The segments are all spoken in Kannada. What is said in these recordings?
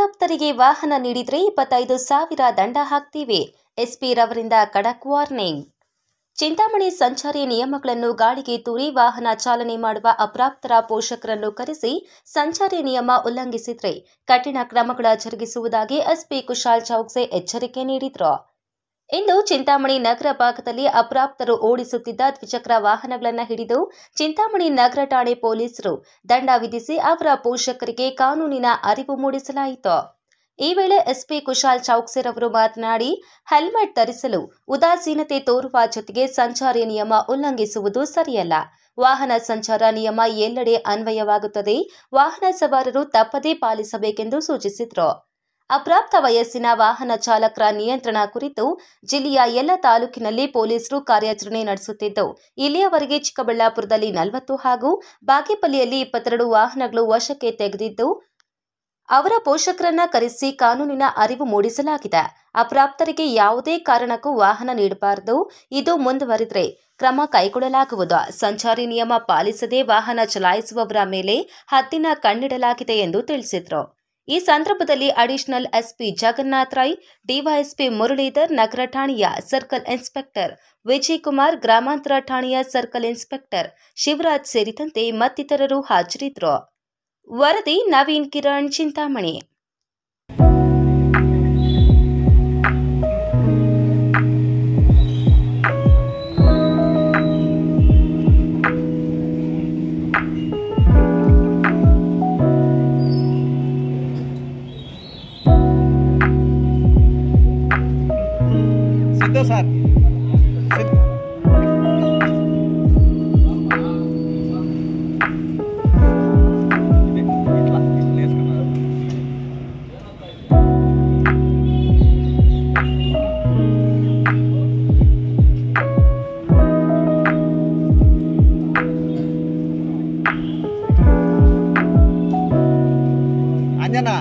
ಅಪ್ರಾಪ್ತರಿಗೆ ವಾಹನ ನೀಡಿದರೆ 25,000 ದಂಡ ಹಾಕ್ತೀವಿ. ಎಸ್ಪಿ ರವರಿಂದ ಖಡಕ್ ವಾರ್ನಿಂಗ್. ಚಿಂತಾಮಣಿ ಸಂಚಾರಿ ನಿಯಮಗಳನ್ನು ಗಾಳಿಗೆ ತೂರಿ ವಾಹನ ಚಾಲನೆ ಮಾಡುವ ಅಪ್ರಾಪ್ತರ ಪೋಷಕರನ್ನು ಕರೆಸಿ ಸಂಚಾರಿ ನಿಯಮ ಉಲ್ಲಂಘಿಸಿದರೆ ಕಠಿಣ ಕ್ರಮಗಳ ಜರುಗಿಸುವುದಾಗಿ ಎಸ್ಪಿ ಕುಶಾಲ್ ಚೌಕ್ಸೆ ಎಚ್ಚರಿಕೆ ನೀಡಿದರು. ಇಂದು ಚಿಂತಾಮಣಿ ನಗರ ಭಾಗದಲ್ಲಿ ಅಪ್ರಾಪ್ತರು ಓಡಿಸುತ್ತಿದ್ದ ದ್ವಿಚಕ್ರ ವಾಹನಗಳನ್ನು ಹಿಡಿದು ಚಿಂತಾಮಣಿ ನಗರ ಠಾಣೆ ಪೊಲೀಸರು ದಂಡ ವಿಧಿಸಿ ಅವರ ಪೋಷಕರಿಗೆ ಕಾನೂನಿನ ಅರಿವು ಮೂಡಿಸಲಾಯಿತು. ಈ ವೇಳೆ ಎಸ್ಪಿ ಕುಶಾಲ್ ಚೌಕ್ಸೆರವರು ಮಾತನಾಡಿ, ಹೆಲ್ಮೆಟ್ ಧರಿಸಲು ಉದಾಸೀನತೆ ತೋರುವ ಜೊತೆಗೆ ಸಂಚಾರಿ ನಿಯಮ ಉಲ್ಲಂಘಿಸುವುದು ಸರಿಯಲ್ಲ. ವಾಹನ ಸಂಚಾರ ನಿಯಮ ಎಲ್ಲೆಡೆ ಅನ್ವಯವಾಗುತ್ತದೆ. ವಾಹನ ಸವಾರರು ತಪ್ಪದೇ ಪಾಲಿಸಬೇಕೆಂದು ಸೂಚಿಸಿದರು. ಅಪ್ರಾಪ್ತ ವಯಸ್ಸಿನ ವಾಹನ ಚಾಲಕರ ನಿಯಂತ್ರಣ ಕುರಿತು ಜಿಲ್ಲೆಯ ಎಲ್ಲ ತಾಲೂಕಿನಲ್ಲಿ ಪೊಲೀಸರು ಕಾರ್ಯಾಚರಣೆ ನಡೆಸುತ್ತಿದ್ದು, ಇಲ್ಲಿಯವರೆಗೆ ಚಿಕ್ಕಬಳ್ಳಾಪುರದಲ್ಲಿ 40 ಹಾಗೂ ಬಾಗೇಪಲ್ಲಿಯಲ್ಲಿ 22 ವಾಹನಗಳು ವಶಕ್ಕೆ ತೆಗೆದಿದ್ದು, ಅವರ ಪೋಷಕರನ್ನ ಕರೆಸಿ ಕಾನೂನಿನ ಅರಿವು ಮೂಡಿಸಲಾಗಿದೆ. ಅಪ್ರಾಪ್ತರಿಗೆ ಯಾವುದೇ ಕಾರಣಕ್ಕೂ ವಾಹನ ನೀಡಬಾರದು. ಇದು ಮುಂದುವರಿದರೆ ಕ್ರಮ ಕೈಗೊಳ್ಳಲಾಗುವುದು. ಸಂಚಾರಿ ನಿಯಮ ಪಾಲಿಸದೆ ವಾಹನ ಚಲಾಯಿಸುವವರ ಮೇಲೆ ಹದ್ದಿನ ಕಣ್ಣಿಡಲಾಗಿದೆ ಎಂದು ತಿಳಿಸಿದರು. ಈ ಸಂದರ್ಭದಲ್ಲಿ additional SP Jagannath Rai, DYSP Muralidhar, ನಗರ ಠಾಣೆಯ ಸರ್ಕಲ್ ಇನ್ಸ್ಪೆಕ್ಟರ್ ವಿಜಯ್ ಕುಮಾರ್, ಗ್ರಾಮಾಂತರ ಠಾಣೆಯ ಸರ್ಕಲ್ ಇನ್ಸ್ಪೆಕ್ಟರ್ ಶಿವರಾಜ್ ಸೇರಿದಂತೆ ಮತ್ತಿತರರು ಹಾಜರಿದ್ದರು. ವರದಿ ನವೀನ್ ಕಿರಣ್, ಚಿಂತಾಮಣಿ. सर अंजना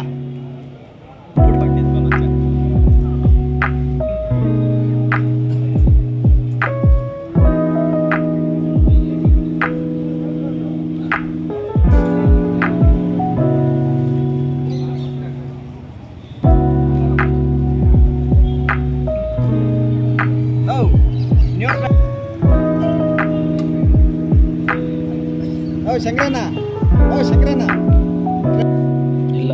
ಶಂಕರಣ್ಣ ಶಂಕರಣ್ಣ ಇಲ್ಲ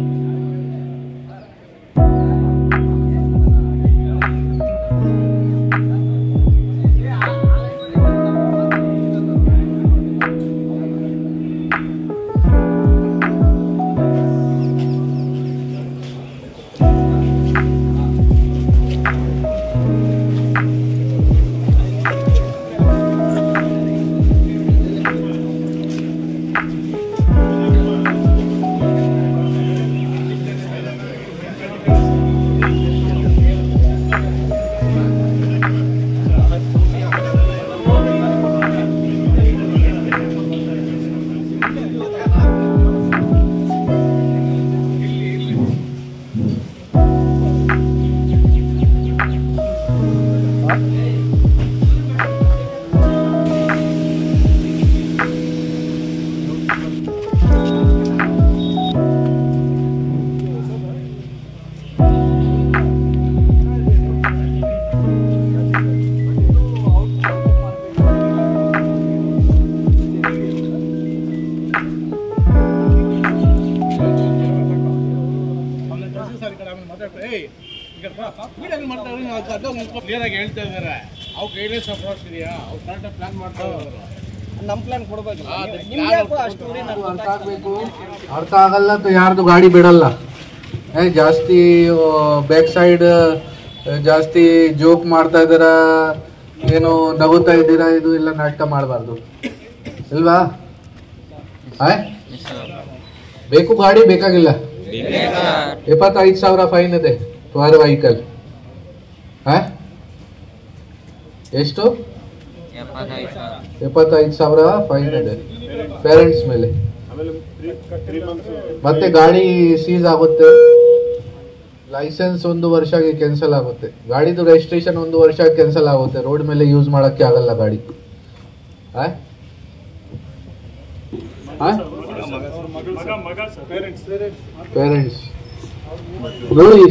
ಕ್ಲಿಯರ್ ಆಗಿ ಹೇಳ್ತಾ ಇದ್ದಾರೆ. ಅವ್ರು ಗೈಡ್ಲೈನ್ಸ್ ಅಪ್ರೋಚ್ ಇದೆಯಾ, ಅವ್ರು ಕರೆಕ್ಟಾಗಿ ಪ್ಲಾನ್ ಮಾಡ್ತಾ ಇದ್ದಾರೆ. ನಮ್ಮ ಪ್ಲಾನ್ ಕೊಡಬೇಕು. ಅರ್ಥ ಆಗಲ್ಲ तो ಯಾರ್ದು ಗಾಡಿ ಬಿಡಲ್ಲ. ಜಾಸ್ತಿ ಬ್ಯಾಕ್ ಸೈಡ್ ಜಾಸ್ತಿ ಜೋಕ್ ಮಾಡ್ತಾ ಇದ್ದೀರಾ, ಏನು ನಗುತ್ತಾ ಇದ್ದೀರಾ, ಇದು ಎಲ್ಲ ನಾಟಕ ಮಾಡಬಾರ್ದು ಇಲ್ವಾ? ಬೇಕು ಗಾಡಿ ಬೇಕಾಗಿಲ್ಲ. 25,000 ಫೈನ್ ಇದೆ ಫಾರ್ ವೆಹಿಕಲ್. ಎಷ್ಟು? 75,000 ಫೈನ್ ಇದೆ ಪೇರೆಂಟ್ಸ್ ಮೇಲೆ. ಮತ್ತೆ ಗಾಡಿ ಸೀಸ್ ಆಗುತ್ತೆ, ಲೈಸೆನ್ಸ್ 1 ವರ್ಷಕ್ಕೆ ಕ್ಯಾನ್ಸಲ್ ಆಗುತ್ತೆ, ಗಾಡಿದು ರಿಜಿಸ್ಟ್ರೇಷನ್ 1 ವರ್ಷ ಕ್ಯಾನ್ಸಲ್ ಆಗುತ್ತೆ. ರೋಡ್ ಮೇಲೆ ಯೂಸ್ ಮಾಡಕ್ಕೆ ಆಗಲ್ಲ ಗಾಡಿ. ಪೇರೆಂಟ್ಸ್ ನೋಡಿ,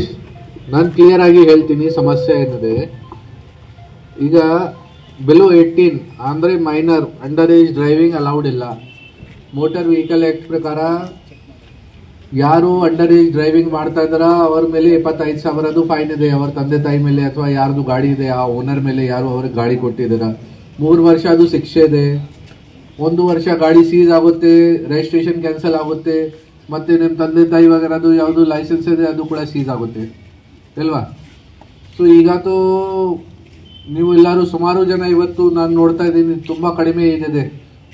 ನಾನು ಕ್ಲಿಯರ್ ಆಗಿ ಹೇಳ್ತೀನಿ ಸಮಸ್ಯೆ ಏನಿದೆ. ಈಗ ಬಿಲೋ 18 ಅಂದರೆ minor, under age driving allowed ಇಲ್ಲ. ಮೋಟಾರ್ ವೆಹಿಕಲ್ ಆ್ಯಕ್ಟ್ ಪ್ರಕಾರ ಯಾರು ಅಂಡರ್ ಏಜ್ ಡ್ರೈವಿಂಗ್ ಮಾಡ್ತಾ ಇದ್ದಾರ ಅವ್ರ ಮೇಲೆ 25,000 ಫೈನ್ ಇದೆ. ಅವ್ರ ತಂದೆ ತಾಯಿ ಮೇಲೆ ಅಥವಾ ಯಾರ್ದು ಗಾಡಿ ಇದೆ ಆ ಓನರ್ ಮೇಲೆ, ಯಾರು ಅವ್ರಿಗೆ ಗಾಡಿ ಕೊಟ್ಟಿದ್ದೀರ, 3 ವರ್ಷ ಅದು ಶಿಕ್ಷೆ ಇದೆ. 1 ವರ್ಷ ಗಾಡಿ ಸೀಸ್ ಆಗುತ್ತೆ, ರಿಜಿಸ್ಟ್ರೇಷನ್ ಕ್ಯಾನ್ಸಲ್ ಆಗುತ್ತೆ, ಮತ್ತೆ ನಿಮ್ಮ ತಂದೆ ತಾಯಿ ವಗರದು ಯಾವುದು ಲೈಸೆನ್ಸ್ ಇದೆ ಅದು ಕೂಡ ಸೀಸ್ ಆಗುತ್ತೆ ಅಲ್ವಾ. ಸೊ ಈಗತೂ ನೀವು ಎಲ್ಲರೂ ಸುಮಾರು ಜನ ಇವತ್ತು ನಾನು ನೋಡ್ತಾ ಇದ್ದೀನಿ ತುಂಬ ಕಡಿಮೆ ಏಜ್ ಇದೆ,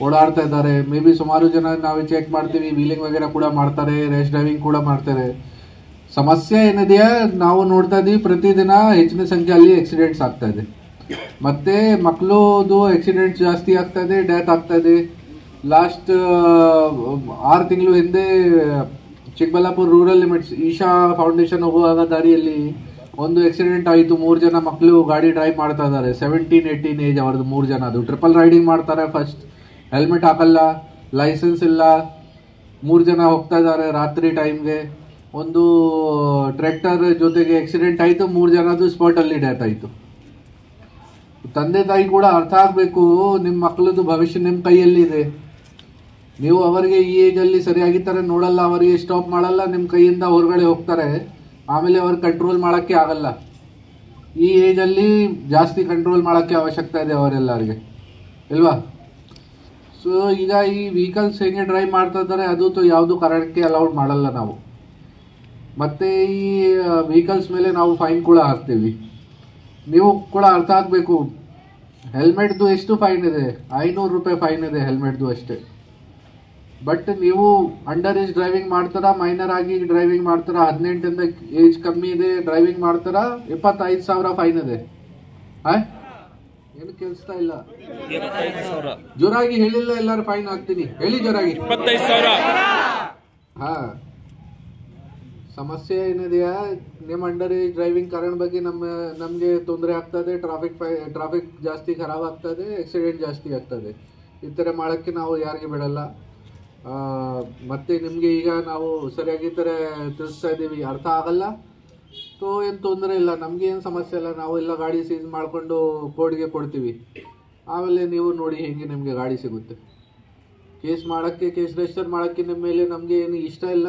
ಓಡಾಡ್ತಾ ಇದ್ದಾರೆ. ಮೇ ಬಿ ಸುಮಾರು ಜನ ನಾವು ಚೆಕ್ ಮಾಡ್ತೀವಿ, ವೀಲಿಂಗ್ ವಗೇರೆ ಕೂಡ ಮಾಡ್ತಾರೆ, ರೇಸ್ ಡ್ರೈವಿಂಗ್ ಕೂಡ ಮಾಡ್ತಾರೆ. ಸಮಸ್ಯೆ ಏನಿದೆಯಾ ನಾವು ನೋಡ್ತಾ ಇದ್ದೀವಿ, ಪ್ರತಿದಿನ ಹೆಚ್ಚಿನ ಸಂಖ್ಯೆಯಲ್ಲಿ ಆಕ್ಸಿಡೆಂಟ್ಸ್ ಆಗ್ತಾ ಇದೆ. ಮತ್ತೆ ಮಕ್ಕಳದು ಆಕ್ಸಿಡೆಂಟ್ಸ್ ಜಾಸ್ತಿ ಆಗ್ತಾ ಇದೆ, ಡೆತ್ ಆಗ್ತಾ ಇದೆ. ಲಾಸ್ಟ್ 6 ತಿಂಗಳು ಹಿಂದೆ Chikkaballapur rural limits Isha foundation ಹೋಗುವಾಗ ದಾರಿಯಲ್ಲಿ ಒಂದು ಆಕ್ಸಿಡೆಂಟ್ ಆಯಿತು. 3 ಜನ ಮಕ್ಕಳು ಗಾಡಿ ಡ್ರೈವ್ ಮಾಡ್ತಾ ಇದ್ದಾರೆ, 17-18 ಏಜ್ ಅವ್ರದ್ದು 3 ಜನ. ಅದು ಟ್ರಿಪಲ್ ರೈಡಿಂಗ್ ಮಾಡ್ತಾರೆ. ಫಸ್ಟ್ ಹೆಲ್ಮೆಟ್ ಹಾಕಲ್ಲ, ಲೈಸೆನ್ಸ್ ಇಲ್ಲ, 3 ಜನ ಹೋಗ್ತಾ ಇದ್ದಾರೆ ರಾತ್ರಿ ಟೈಮ್ಗೆ. ಒಂದು ಟ್ರ್ಯಾಕ್ಟರ್ ಜೊತೆಗೆ ಆಕ್ಸಿಡೆಂಟ್ ಆಯಿತು, 3 ಜನದ್ದು ಸ್ಪಾಟಲ್ಲಿ ಡೆತ್ ಆಯಿತು. ತಂದೆ ತಾಯಿ ಕೂಡ ಅರ್ಥ ಆಗಬೇಕು, ನಿಮ್ಮ ಮಕ್ಕಳದ್ದು ಭವಿಷ್ಯ ನಿಮ್ಮ ಕೈಯಲ್ಲಿ ಇದೆ. ನೀವು ಅವರಿಗೆ ಈ ಏಜಲ್ಲಿ ಸರಿಯಾಗಿ ಥರ ನೋಡಲ್ಲ, ಅವರಿಗೆ ಸ್ಟಾಪ್ ಮಾಡಲ್ಲ, ನಿಮ್ಮ ಕೈಯಿಂದ ಹೊರಗಡೆ ಹೋಗ್ತಾರೆ, ಆಮೇಲೆ ಅವ್ರಿಗೆ ಕಂಟ್ರೋಲ್ ಮಾಡೋಕ್ಕೆ ಆಗಲ್ಲ. ಈ ಏಜಲ್ಲಿ ಜಾಸ್ತಿ ಕಂಟ್ರೋಲ್ ಮಾಡೋಕ್ಕೆ ಅವಶ್ಯಕತೆ ಇದೆ ಅವರೆಲ್ಲರಿಗೆ ಅಲ್ವಾ. ಸೊ ಈಗ ಈ ವೆಹಿಕಲ್ಸ್ ಹೇಗೆ ಡ್ರೈವ್ ಮಾಡ್ತಾ ಇದ್ದಾರೆ ಅದು ಯಾವುದು ಕಾರಣಕ್ಕೆ ಅಲೌಡ್ ಮಾಡಲ್ಲ ನಾವು. ಮತ್ತು ಈ ವೆಹಿಕಲ್ಸ್ ಮೇಲೆ ನಾವು ಫೈನ್ ಕೂಡ ಹಾಕ್ತೀವಿ. ನೀವು ಕೂಡ ಅರ್ಥ ಆಗಬೇಕು, ಹೆಲ್ಮೆಟ್ದು ಎಷ್ಟು ಫೈನ್ ಇದೆ? 500 ರೂಪಾಯಿ ಫೈನ್ ಇದೆ ಹೆಲ್ಮೆಟ್ದು ಅಷ್ಟೇ. ಬಟ್ ನೀವು ಅಂಡರ್ ಏಜ್ ಡ್ರೈವಿಂಗ್ ಮಾಡ್ತಾರಾ, ಮೈನರ್ ಆಗಿ ಡ್ರೈವಿಂಗ್ ಮಾಡ್ತಾರಾ, 18ಇಂದ ಏಜ್ ಕಮ್ಮಿ ಇದೆ ಡ್ರೈವಿಂಗ್ ಮಾಡ್ತಾರಾ, 25,000 ಫೈನ್ ಇದೆ. ಏನು ಕೇಳಿಸ್ತಾ ಇಲ್ಲ? ಜೋರಾಗಿ ಹೇಳಿಲ್ಲ, ಎಲ್ಲರೂ ಫೈನ್ ಹಾಕ್ತೀನಿ, ಹೇಳಿ ಜೋರಾಗಿ. 25,000. ಹಾ, ಸಮಸ್ಯೆ ಏನಿದೆಯಾ, ನಿಮ್ಮ ಅಂಡರ್ ಏಜ್ ಡ್ರೈವಿಂಗ್ ಕಾರಣ ಬಗ್ಗೆ ನಮಗೆ ತೊಂದರೆ ಆಗ್ತದೆ, ಟ್ರಾಫಿಕ್ ಜಾಸ್ತಿ ಖರಾಬ್ ಆಗ್ತದೆ, ಆಕ್ಸಿಡೆಂಟ್ ಜಾಸ್ತಿ ಆಗ್ತದೆ. ಈ ಥರ ಮಾಡೋಕ್ಕೆ ನಾವು ಯಾರಿಗೆ ಬಿಡಲ್ಲ. ಮತ್ತು ನಿಮಗೆ ಈಗ ನಾವು ಸರಿಯಾಗಿ ಥರ ತಿಳಿಸ್ತಾ ಇದ್ದೀವಿ, ಅರ್ಥ ಆಗಲ್ಲ ತೋ ಏನು ತೊಂದರೆ ಇಲ್ಲ, ನಮಗೆ ಏನು ಸಮಸ್ಯೆ ಇಲ್ಲ. ನಾವು ಎಲ್ಲ ಗಾಡಿ ಸೀಸ್ ಮಾಡಿಕೊಂಡು ಕೋರ್ಟ್ಗೆ ಕೊಡ್ತೀವಿ, ಆಮೇಲೆ ನೀವು ನೋಡಿ ಹೇಗೆ ನಿಮಗೆ ಗಾಡಿ ಸಿಗುತ್ತೆ. ಕೇಸ್ ರಿಜಿಸ್ಟರ್ ಮಾಡೋಕ್ಕೆ ನಿಮ್ಮ ಮೇಲೆ ನಮಗೆ ಏನು ಇಷ್ಟ ಇಲ್ಲ.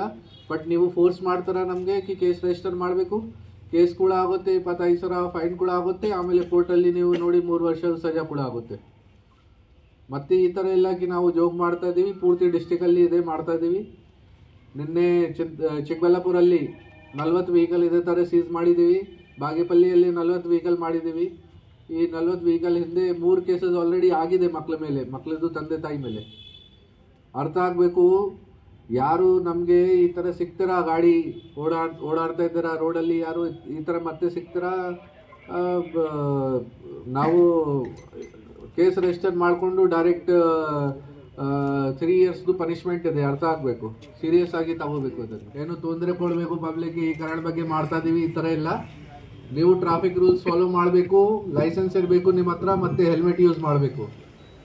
ಬಟ್ ನೀವು ಫೋರ್ಸ್ ಮಾಡ್ತಾರ ನಮಗೆ ಕೇಸ್ ರಿಜಿಸ್ಟರ್ ಮಾಡಬೇಕು. ಕೇಸ್ ಕೂಡ ಆಗುತ್ತೆ, 25,000 ಫೈನ್ ಕೂಡ ಆಗುತ್ತೆ. ಆಮೇಲೆ ಕೋರ್ಟಲ್ಲಿ ನೀವು ನೋಡಿ 3 ವರ್ಷದ ಸಜಾ ಕೂಡ ಆಗುತ್ತೆ. ಮತ್ತು ಈ ಥರ ಎಲ್ಲ ನಾವು ಜೋಗ್ ಮಾಡ್ತಾ ಇದ್ದೀವಿ, ಪೂರ್ತಿ ಡಿಸ್ಟಿಕಲ್ಲಿ ಇದೇ ಮಾಡ್ತಾ ಇದ್ದೀವಿ. ನಿನ್ನೆ ಚಿಕ್ಕಬಳ್ಳಾಪುರಲ್ಲಿ 40 ವೆಹಿಕಲ್ ಇದೇ ಥರ ಸೀಸ್ ಮಾಡಿದ್ದೀವಿ. ಬಾಗೇಪಲ್ಲಿಯಲ್ಲಿ 40 ವೆಹಿಕಲ್ ಮಾಡಿದ್ದೀವಿ. ಈ 40 ವೆಹಿಕಲ್ ಹಿಂದೆ 3 ಕೇಸಸ್ ಆಲ್ರೆಡಿ ಆಗಿದೆ ಮಕ್ಕಳದ್ದು ತಂದೆ ತಾಯಿ ಮೇಲೆ. ಅರ್ಥ ಆಗಬೇಕು, ಯಾರು ನಮಗೆ ಈ ಥರ ಸಿಗ್ತಾರ, ಗಾಡಿ ಓಡಾಡ್ತಾ ಇದ್ದಾರ ರೋಡಲ್ಲಿ, ಯಾರು ಈ ಥರ ಮತ್ತೆ ಸಿಗ್ತಾರ, ನಾವು ಕೇಸ್ ರಿಜಿಸ್ಟರ್ ಮಾಡಿಕೊಂಡು ಡೈರೆಕ್ಟ್ 3 ಇಯರ್ಸ್ದು ಪನಿಷ್ಮೆಂಟ್ ಇದೆ. ಅರ್ಥ ಆಗಬೇಕು, ಸೀರಿಯಸ್ ಆಗಿ ತಗೋಬೇಕು. ಅದನ್ನು ಏನು ತೊಂದರೆ ಕೊಡಬೇಕು ಪಬ್ಲಿಕ್ಗೆ ಈ ಕಾರಣ ಬಗ್ಗೆ ಮಾಡ್ತಾ ಇದ್ದೀವಿ. ಈ ಥರ ಇಲ್ಲ. ನೀವು ಟ್ರಾಫಿಕ್ ರೂಲ್ಸ್ ಫಾಲೋ ಮಾಡಬೇಕು, ಲೈಸೆನ್ಸ್ ಇರಬೇಕು ನಿಮ್ಮ ಹತ್ರ, ಮತ್ತು ಹೆಲ್ಮೆಟ್ ಯೂಸ್ ಮಾಡಬೇಕು.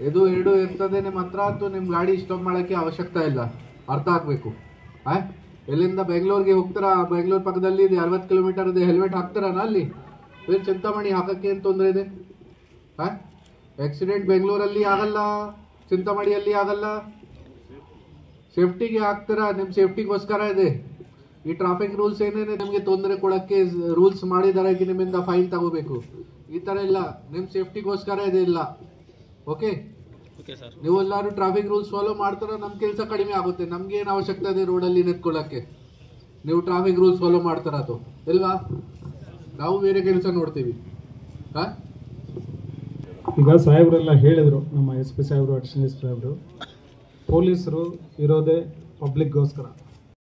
ಇದು 2 ಇರ್ತದೆ ನಿಮ್ಮ ಹತ್ರ, ಅಥವಾ ನಿಮ್ಮ ಗಾಡಿ ಸ್ಟಾಪ್ ಮಾಡೋಕ್ಕೆ ಅವಶ್ಯಕತೆ ಇಲ್ಲ. ಅರ್ಥ ಆಗಬೇಕು. ಎಲ್ಲಿಂದ ಬೆಂಗಳೂರಿಗೆ ಹೋಗ್ತಾರ, ಬೆಂಗಳೂರು ಪಕ್ಕದಲ್ಲಿ ಇದೆ 60 ಕಿಲೋಮೀಟರ್ ಇದೆ, ಹೆಲ್ಮೆಟ್ ಹಾಕ್ತಾರಲ್ಲ ಅಲ್ಲಿ. ಬೇರೆ ಚಿಂತಾಮಣಿ ಹಾಕೋಕ್ಕೆ ಏನು ತೊಂದರೆ ಇದೆ? ಆಕ್ಸಿಡೆಂಟ್ ಬೆಂಗಳೂರಲ್ಲಿ ಆಗಲ್ಲ, ಚಿಂತಾಮಣಿಯಲ್ಲಿ ಆಗಲ್ಲ. ಸೇಫ್ಟಿಗೆ ಹಾಕ್ತಾರ, ನಿಮ್ಮ ಸೇಫ್ಟಿಗೋಸ್ಕರ ಇದೆ. ಈ ಟ್ರಾಫಿಕ್ ರೂಲ್ಸ್ ಏನೇನೆ ನಿಮಗೆ ತೊಂದರೆ ಕೊಡೋಕ್ಕೆ ರೂಲ್ಸ್ ಮಾಡಿದ್ದಾರೆ, ನಿಮ್ಮಿಂದ ಫೈನ್ ತಗೋಬೇಕು. ಈ ಥರ ಇಲ್ಲ, ನಿಮ್ಮ ಸೇಫ್ಟಿಗೋಸ್ಕರ ಇದೆ. ಇಲ್ಲ, ಓಕೆ, ನೀವು ಎಲ್ಲರೂ ಟ್ರಾಫಿಕ್ ರೂಲ್ಸ್ ಫಾಲೋ ಮಾಡ್ತಾರ, ನಮ್ಮ ಕೆಲಸ ಕಡಿಮೆ ಆಗುತ್ತೆ. ನಮ್ಗೆ ಏನು ಅವಶ್ಯಕತೆ ಇದೆ ರೋಡಲ್ಲಿ ನಿಂತ್ಕೊಳ್ಳೋಕ್ಕೆ? ನೀವು ಟ್ರಾಫಿಕ್ ರೂಲ್ಸ್ ಫಾಲೋ ಮಾಡ್ತಾರ ಅದು ಇಲ್ವಾ? ನಾವು ಬೇರೆ ಕೆಲಸ ನೋಡ್ತೀವಿ. ಈಗ ಸಾಹೇಬರೆಲ್ಲ ಹೇಳಿದರು, ನಮ್ಮ SP ಸಾಹೇಬರು, ಅಡಿಷನಲ್ ಸಾಹೇಬರು, ಪೊಲೀಸರು ಇರೋದೇ ಪಬ್ಲಿಕ್ಗೋಸ್ಕರ.